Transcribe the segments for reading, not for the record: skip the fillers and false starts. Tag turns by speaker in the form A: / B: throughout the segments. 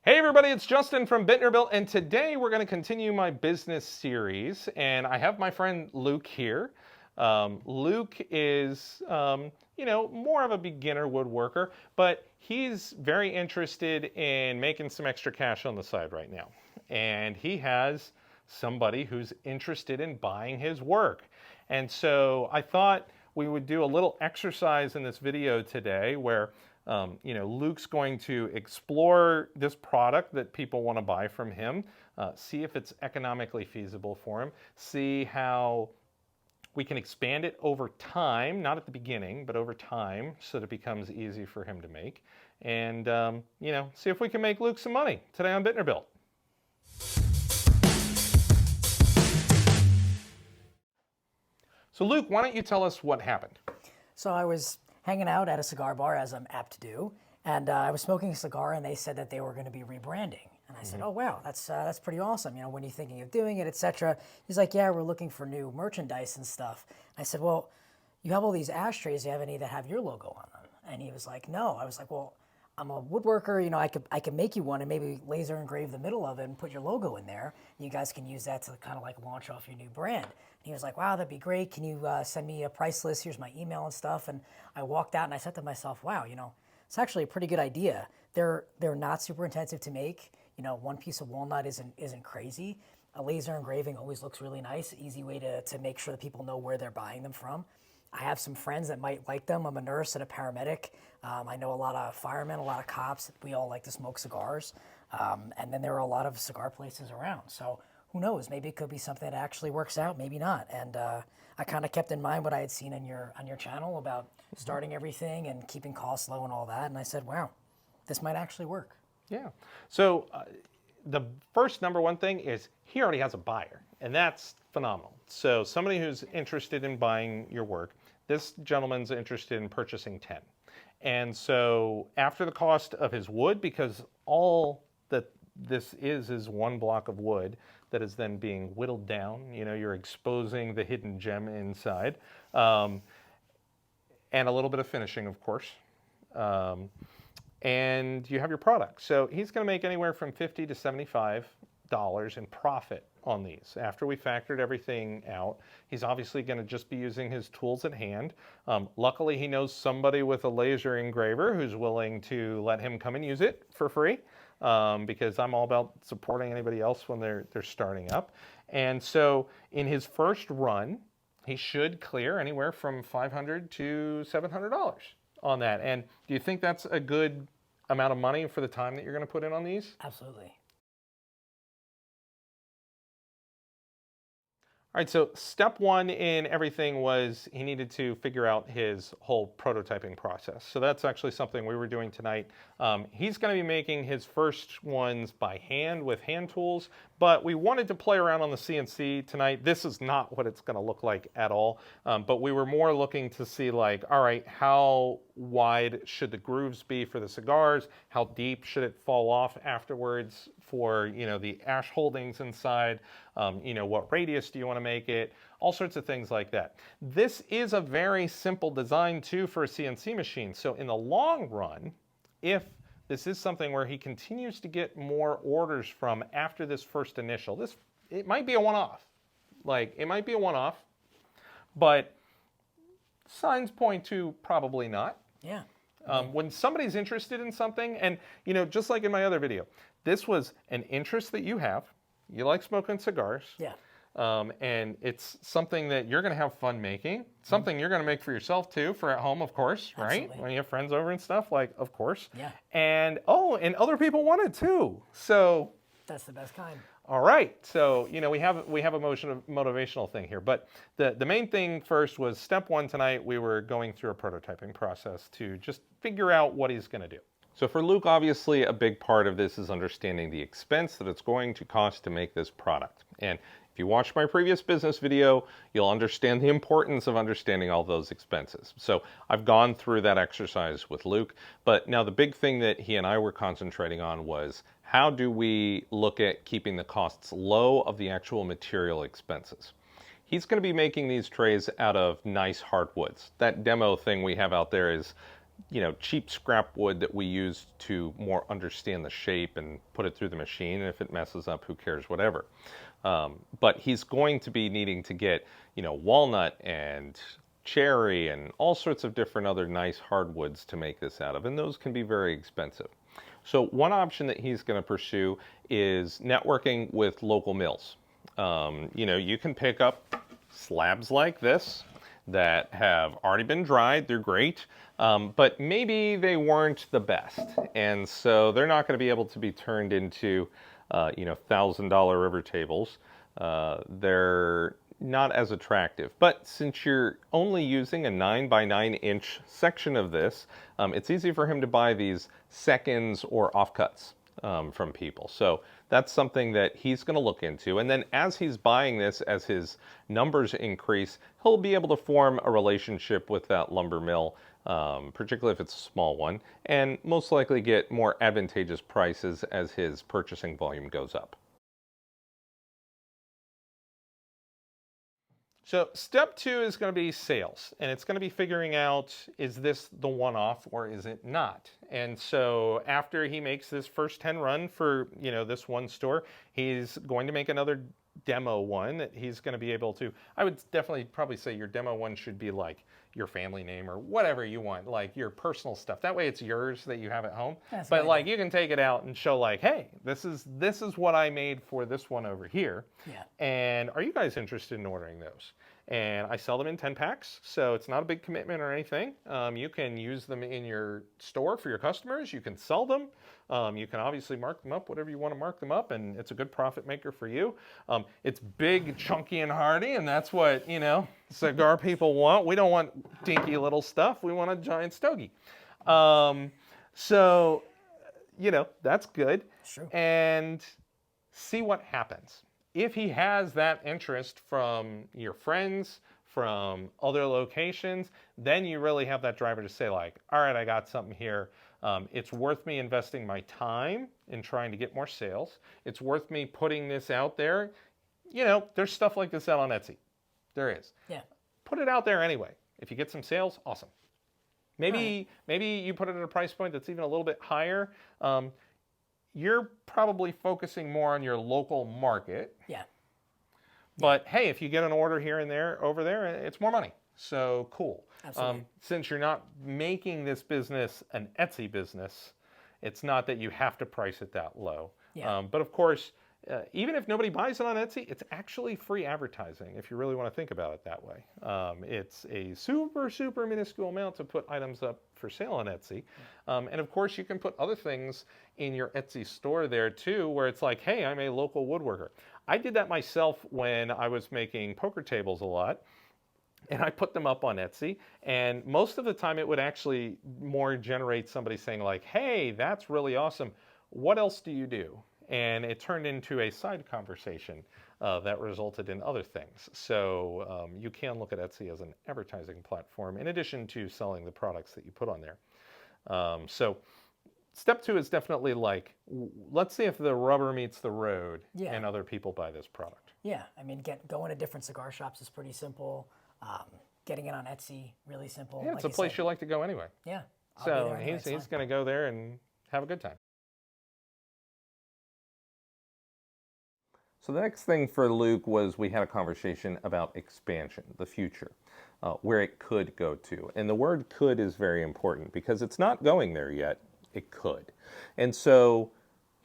A: Hey everybody, it's Justin from Built, and today we're going to continue my business series, and I have my friend Luke here. Luke is, more of a beginner woodworker, but he's very interested in making some extra cash on the side right now. And he has somebody who's interested in buying his work. And so I thought we would do a little exercise in this video today where Luke's going to explore this product that people want to buy from him, see if it's economically feasible for him, see how we can expand it over time, not at the beginning, but over time, so that it becomes easy for him to make, and see if we can make Luke some money today on Built. So Luke, why don't you tell us what happened?
B: So I was hanging out at a cigar bar, as I'm apt to do, and I was smoking a cigar, and they said that they were going to be rebranding. And I said, "Oh wow, that's pretty awesome. When are you thinking of doing it, etc." He's like, "Yeah, we're looking for new merchandise and stuff." I said, "Well, you have all these ashtrays. Do you have any that have your logo on them?" And he was like, "No." I was like, "Well, I'm a woodworker. I could make you one and maybe laser engrave the middle of it and put your logo in there. You guys can use that to kind of like launch off your new brand." And he was like, "Wow, that'd be great. Can you send me a price list? Here's my email and stuff." And I walked out and I said to myself, "Wow, it's actually a pretty good idea. They're not super intensive to make. One piece of walnut isn't crazy. A laser engraving always looks really nice. Easy way to make sure that people know where they're buying them from. I have some friends that might like them. I'm a nurse and a paramedic. I know a lot of firemen, a lot of cops. We all like to smoke cigars. And then there are a lot of cigar places around. So who knows? Maybe it could be something that actually works out, maybe not." And I kind of kept in mind what I had seen on your channel about starting everything and keeping costs low and all that. And I said, "Wow, this might actually work."
A: Yeah. So the first number one thing is he already has a buyer, and that's phenomenal. So somebody who's interested in buying your work, this gentleman's interested in purchasing 10. And so after the cost of his wood, because all that this is one block of wood that is then being whittled down, you're exposing the hidden gem inside, and a little bit of finishing, of course. And you have your product. So he's going to make anywhere from $50 to $75 in profit on these. After we factored everything out, he's obviously going to just be using his tools at hand. Luckily, he knows somebody with a laser engraver who's willing to let him come and use it for free, because I'm all about supporting anybody else when they're starting up. And so in his first run, he should clear anywhere from $500 to $700 on that. And do you think that's a good amount of money for the time that you're going to put in on these?
B: Absolutely.
A: All right, so step one in everything was he needed to figure out his whole prototyping process. So that's actually something we were doing tonight. He's going to be making his first ones by hand with hand tools, but we wanted to play around on the CNC tonight. This is not what it's going to look like at all, but we were more looking to see like, all right, how wide should the grooves be for the cigars? How deep should it fall off afterwards for, the ash holdings inside? What radius do you want to make it? All sorts of things like that. This is a very simple design too for a CNC machine. So in the long run, if this is something where he continues to get more orders from after this first initial, it might be a one-off. It might be a one-off, but signs point to probably not.
B: Yeah.
A: When somebody's interested in something, and just like in my other video, this was an interest that you have. You like smoking cigars.
B: Yeah.
A: And it's something that you're going to have fun making. Something you're going to make for yourself too, for at home, of course, right?
B: Absolutely.
A: When you have friends over and stuff, of course.
B: Yeah.
A: And other people want it too. So
B: That's the best kind.
A: all right. So we have a motivational thing here, but the main thing first was step one tonight. We were going through a prototyping process to just figure out what he's going to do. So for Luke, obviously a big part of this is understanding the expense that it's going to cost to make this product. And if you watched my previous business video, you'll understand the importance of understanding all those expenses. So I've gone through that exercise with Luke, but now the big thing that he and I were concentrating on was how do we look at keeping the costs low of the actual material expenses. He's going to be making these trays out of nice hardwoods. That demo thing we have out there is cheap scrap wood that we use to more understand the shape and put it through the machine. And if it messes up, who cares, whatever. But he's going to be needing to get, walnut and cherry and all sorts of different other nice hardwoods to make this out of. And those can be very expensive. So one option that he's going to pursue is networking with local mills. You can pick up slabs like this that have already been dried. They're great, but maybe they weren't the best. And so they're not going to be able to be turned into, $1,000 river tables. They're not as attractive. But since you're only using a 9 by 9 inch section of this, it's easy for him to buy these seconds or offcuts from people. So that's something that he's going to look into. And then as he's buying this, as his numbers increase, he'll be able to form a relationship with that lumber mill, particularly if it's a small one, and most likely get more advantageous prices as his purchasing volume goes up. So step 2 is going to be sales, and it's going to be figuring out, is this the one-off or is it not? And so after he makes this first 10 run for, this one store, he's going to make another demo one that he's going to be able to, I would definitely probably say your demo one should be like your family name or whatever you want, like your personal stuff. That way it's yours that you have at home.
B: That's
A: but
B: good.
A: like you can take it out and show like, hey, this is what I made for this one over here.
B: Yeah.
A: And are you guys interested in ordering those? And I sell them in 10 packs, so it's not a big commitment or anything. You can use them in your store for your customers. You can sell them. You can obviously mark them up, whatever you want to mark them up, and it's a good profit maker for you. It's big, chunky, and hearty, and that's what, cigar people want. We don't want dinky little stuff. We want a giant stogie. So, that's good.
B: Sure.
A: And see what happens. If he has that interest from your friends, from other locations, then you really have that driver to say like, all right, I got something here. It's worth me investing my time in trying to get more sales. It's worth me putting this out there. There's stuff like this out on Etsy. There is.
B: Yeah.
A: Put it out there anyway. If you get some sales, awesome. Maybe you put it at a price point that's even a little bit higher. You're probably focusing more on your local market.
B: Yeah.
A: But hey, if you get an order here and there, over there, it's more money. So cool.
B: Absolutely.
A: Since you're not making this business an Etsy business, it's not that you have to price it that low.
B: Yeah.
A: But of course, even if nobody buys it on Etsy, it's actually free advertising if you really want to think about it that way. It's a super, super minuscule amount to put items up for sale on Etsy. And of course, you can put other things in your Etsy store there too, where it's like, hey, I'm a local woodworker. I did that myself when I was making poker tables a lot. And I put them up on Etsy, and most of the time it would actually more generate somebody saying like, hey, that's really awesome. What else do you do? And it turned into a side conversation that resulted in other things. So you can look at Etsy as an advertising platform in addition to selling the products that you put on there. So step 2 is definitely like, let's see if the rubber meets the road and other people buy this product.
B: Yeah, I mean, going to different cigar shops is pretty simple. Getting it on Etsy, really simple.
A: Yeah, it's a place you like to go anyway.
B: Yeah.
A: So he's going to go there and have a good time. So the next thing for Luke was we had a conversation about expansion, the future, where it could go to. And the word could is very important because it's not going there yet. It could. And so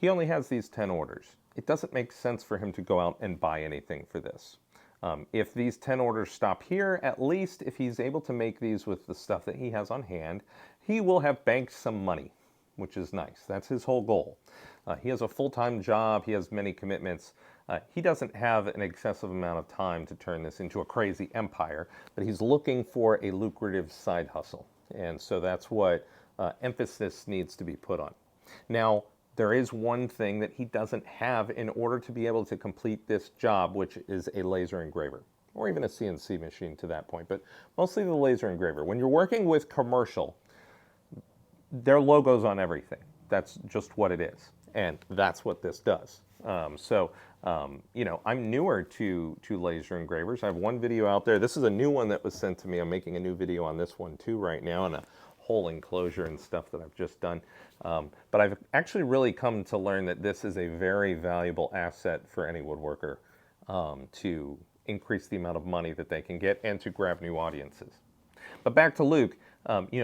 A: he only has these 10 orders. It doesn't make sense for him to go out and buy anything for this. If these 10 orders stop here, at least if he's able to make these with the stuff that he has on hand, he will have banked some money, which is nice. That's his whole goal. He has a full-time job. He has many commitments. He doesn't have an excessive amount of time to turn this into a crazy empire, but he's looking for a lucrative side hustle. And so that's what emphasis needs to be put on. Now, there is one thing that he doesn't have in order to be able to complete this job, which is a laser engraver, or even a CNC machine to that point, but mostly the laser engraver. When you're working with commercial, their logo's on everything. That's just what it is, and that's what this does. I'm newer to laser engravers. I have one video out there. This is a new one that was sent to me. I'm making a new video on this one too right now, and a whole enclosure and stuff that I've just done. But I've actually really come to learn that this is a very valuable asset for any woodworker to increase the amount of money that they can get and to grab new audiences. But back to Luke,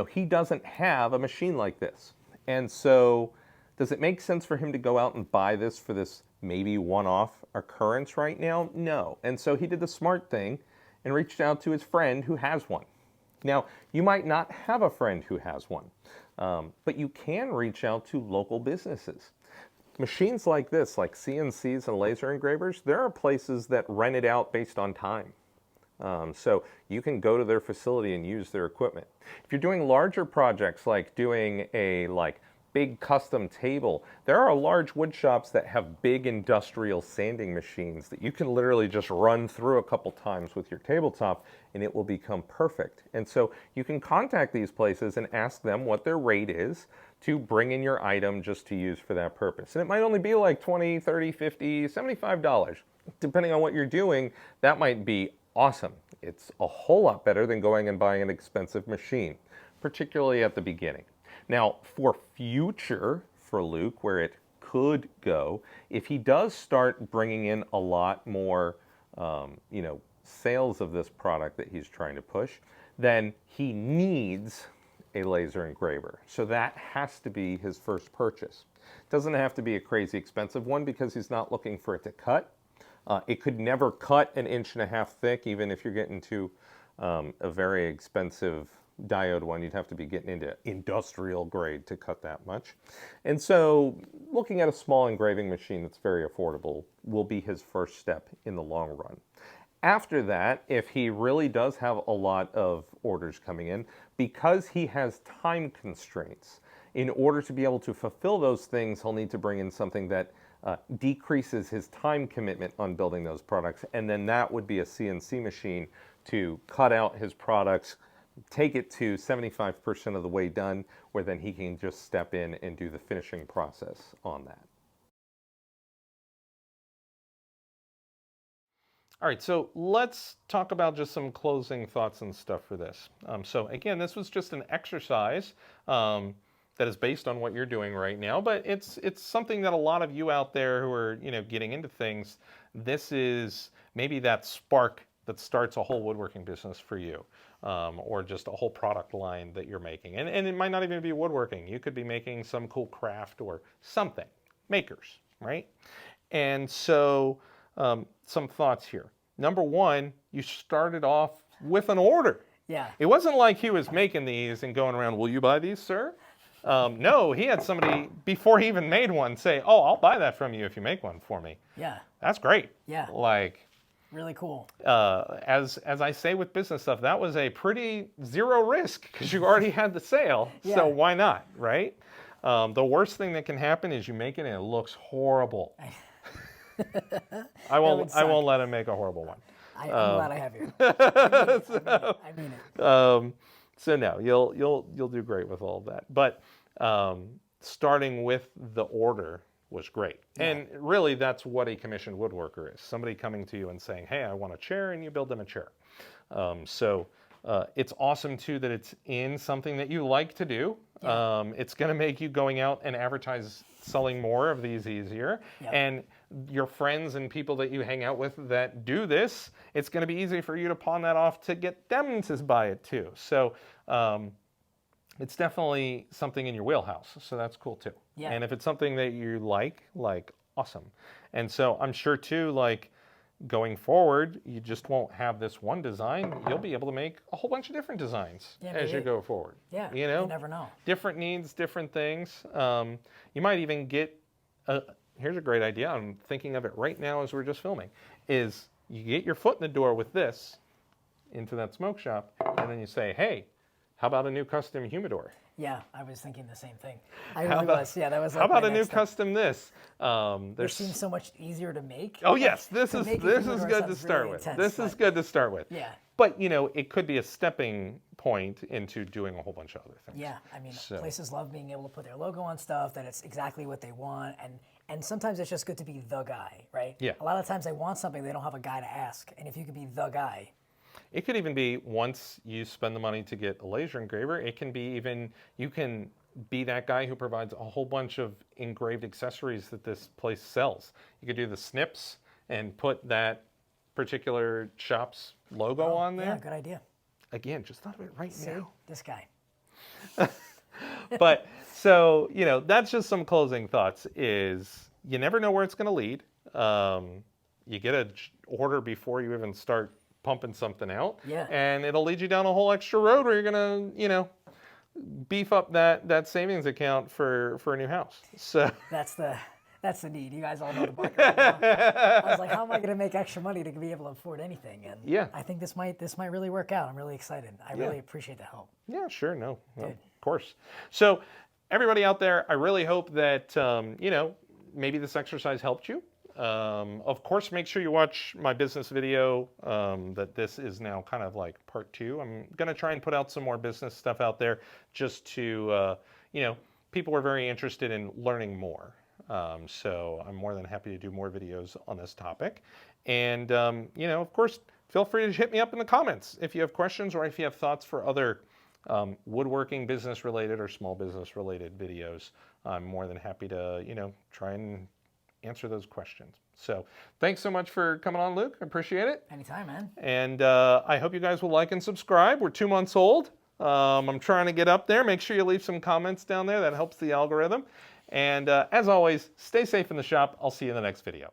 A: he doesn't have a machine like this. And so does it make sense for him to go out and buy this for this maybe one-off occurrence right now? No. And so he did the smart thing and reached out to his friend who has one. Now, you might not have a friend who has one, but you can reach out to local businesses. Machines like this, like CNCs and laser engravers, there are places that rent it out based on time. So you can go to their facility and use their equipment. If you're doing larger projects like doing a big custom table, there are large wood shops that have big industrial sanding machines that you can literally just run through a couple times with your tabletop and it will become perfect. And so you can contact these places and ask them what their rate is to bring in your item just to use for that purpose. And it might only be like $20, $30, $50, $75. Depending on what you're doing, that might be awesome. It's a whole lot better than going and buying an expensive machine, particularly at the beginning. Now, for Luke, where it could go, if he does start bringing in a lot more, sales of this product that he's trying to push, then he needs a laser engraver. So that has to be his first purchase. Doesn't have to be a crazy expensive one because he's not looking for it to cut. It could never cut 1.5 inches thick, even if you're getting to a very expensive diode one. You'd have to be getting into industrial grade to cut that much. And so looking at a small engraving machine that's very affordable will be his first step in the long run. After that, if he really does have a lot of orders coming in, because he has time constraints, in order to be able to fulfill those things, he'll need to bring in something that decreases his time commitment on building those products. And then that would be a CNC machine to cut out his products, take it to 75% of the way done, where then he can just step in and do the finishing process on that. All right, so let's talk about just some closing thoughts and stuff for this. So again, this was just an exercise that is based on what you're doing right now, but it's something that a lot of you out there who are getting into things, this is maybe that spark that starts a whole woodworking business for you, or just a whole product line that you're making. And it might not even be woodworking. You could be making some cool craft or something. Makers, right? And so some thoughts here. Number one, you started off with an order.
B: Yeah.
A: It wasn't like he was making these and going around, will you buy these, sir? No, he had somebody, before he even made one, say, oh, I'll buy that from you if you make one for me.
B: Yeah.
A: That's great.
B: Yeah. Really cool.
A: As I say with business stuff, that was a pretty zero risk because you already had the sale. Yeah. So why not, right? The worst thing that can happen is you make it and it looks horrible. I won't let him make a horrible one.
B: I'm glad I have you. I mean it.
A: So no, you'll do great with all of that. But starting with the order was great. Yeah. And really that's what a commissioned woodworker is. Somebody coming to you and saying, hey, I want a chair, and you build them a chair. So it's awesome too that it's in something that you like to do. Yeah. It's going to make you going out and advertise selling more of these easier. Yep. And your friends and people that you hang out with that do this, it's going to be easy for you to pawn that off to get them to buy it too. So it's definitely something in your wheelhouse. So that's cool too. Yeah. And if it's something that you like awesome. And so I'm sure too, going forward, you just won't have this one design. You'll be able to make a whole bunch of different designs as you go forward.
B: Yeah, you never know.
A: Different needs, different things. You might even get, here's a great idea, I'm thinking of it right now as we're just filming, is you get your foot in the door with this into that smoke shop, and then you say, hey, how about a new custom humidor?
B: Yeah, I was thinking the same thing. That was
A: how about a new custom this?
B: They seem so much easier to make.
A: Oh yes, this is good to start with. This is good to start with.
B: Yeah.
A: But it could be a stepping point into doing a whole bunch of other things.
B: Yeah, I mean, places love being able to put their logo on stuff, that it's exactly what they want, and sometimes it's just good to be the guy, right?
A: Yeah.
B: A lot of times they want something, they don't have a guy to ask, and if you could be the guy,
A: It could even be once you spend the money to get a laser engraver, it can be even, you can be that guy who provides a whole bunch of engraved accessories that this place sells. You could do the snips and put that particular shop's logo on there.
B: Yeah, good idea.
A: Again, just thought of it right
B: See,
A: now.
B: this guy.
A: But so, you know, that's just some closing thoughts is you never know where it's going to lead. You get an order before you even start pumping something out.
B: Yeah.
A: And it'll lead you down a whole extra road where you're going to, you know, beef up that savings account for a new house. So
B: That's the need. You guys all know the market right now. I was like, how am I going to make extra money to be able to afford anything? And
A: Yeah.
B: I think this might really work out. I'm really excited. I really appreciate the help.
A: yeah, sure, no, of course. So everybody out there, I really hope that you know, maybe this exercise helped you. Of course, make sure you watch my business video. That this is now kind of like part 2. I'm going to try and put out some more business stuff out there just to, you know, people are very interested in learning more. So I'm more than happy to do more videos on this topic. And, you know, of course, feel free to hit me up in the comments if you have questions or if you have thoughts for other woodworking business related or small business related videos. I'm more than happy to, you know, try and answer those questions. So thanks so much for coming on, Luke. I appreciate it.
B: Anytime, man.
A: And I hope you guys will like and subscribe. We're 2 months old. I'm trying to get up there. Make sure you leave some comments down there. That helps the algorithm. And as always, stay safe in the shop. I'll see you in the next video.